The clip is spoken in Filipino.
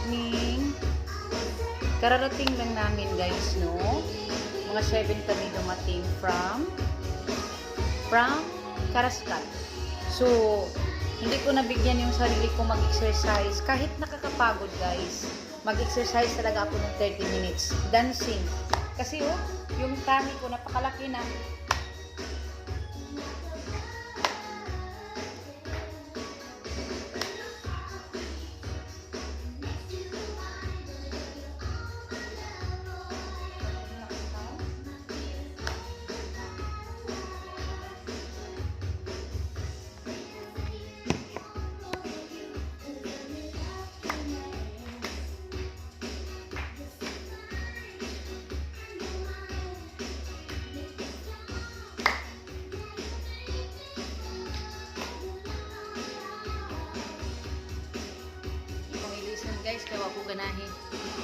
morning. Kararating lang namin guys, no? Mga 7 kami dumating from Karaskat. So, hindi ko nabigyan yung sarili ko mag-exercise. Kahit nakakapagod guys, mag-exercise talaga ako ng 30 minutes. Dancing. Kasi oh, yung tummy ko napakalaki na. Guys, kaya ako ganahin.